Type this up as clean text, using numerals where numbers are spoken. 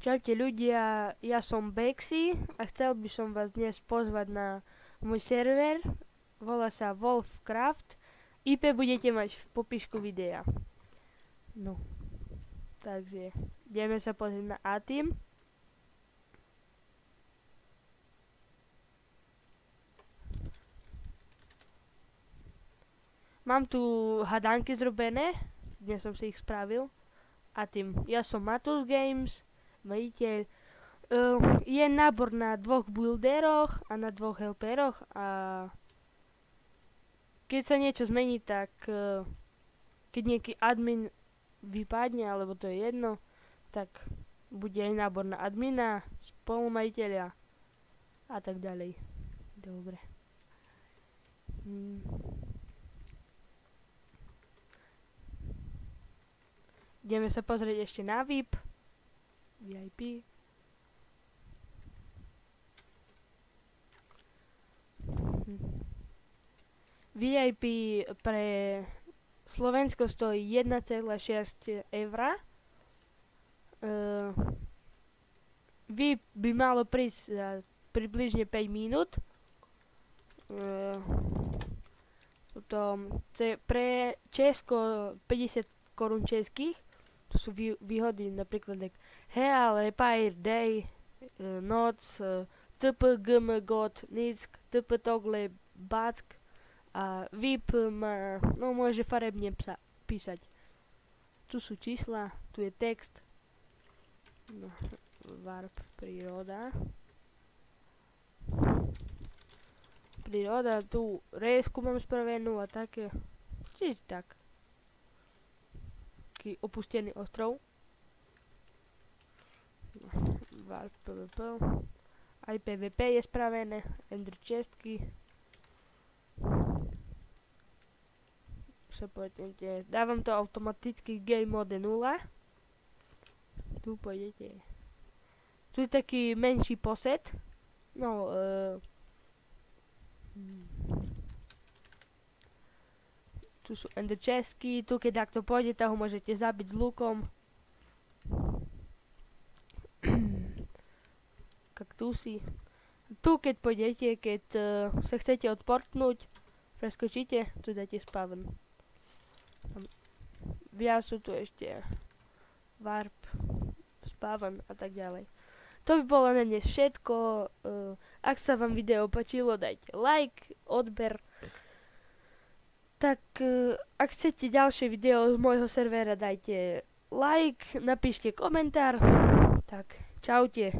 Čaute ľudia, ja som Bexy a chcel by som vás dnes pozvať na môj server. Volá sa Wolfcraft. IP budete mať v popisku videa. No, takže ideme sa pozrieť na A-Team. Mám tu hadanky zrobené, dnes som si ich spravil. A-Team, ja som Matus Games, vidíte, je nábor na 2 builderoch a na 2 helperoch a keď sa niečo zmení, tak keď nejaký admin vypadne, alebo to je jedno, tak bude aj nábor na admina, spolumajiteľa a tak ďalej. Dobre. Ideme sa pozrieť ešte na VIP. VIP pre Slovensko stojí 1,6 €. VIP by malo prísť za približne 5 minút. Potom pre Česko 50 korún českých. To sú výhody napríklad Heal, Repair, Day, Noc, TP, GM, God, Nick, TP, Togle, Back a VIP má, no môže farebne písať. Tu sú čísla, tu je text. No, Warp, príroda. Príroda, tu resku mám spravenú a také. Čiže tak. Opustený ostrov. Warp PvP. Aj PvP je spravené. Ender chestky. Dávam to automaticky game mode 0. Tu pôjdete. Tu je taký menší poset. No, tu sú ender chestky, tu keď takto pôjde, tak ho môžete zabiť s lukom. Kaktusy. Tu keď pôjdete, keď sa chcete odportnúť, preskočíte, tu dáte spawn. Viac sú tu ešte warp, spawn a tak ďalej. To by bolo na dnes všetko. Ak sa vám video páčilo, dajte like, odber. Tak ak chcete ďalšie video z môjho servera, dajte like, napíšte komentár. Tak, čaute.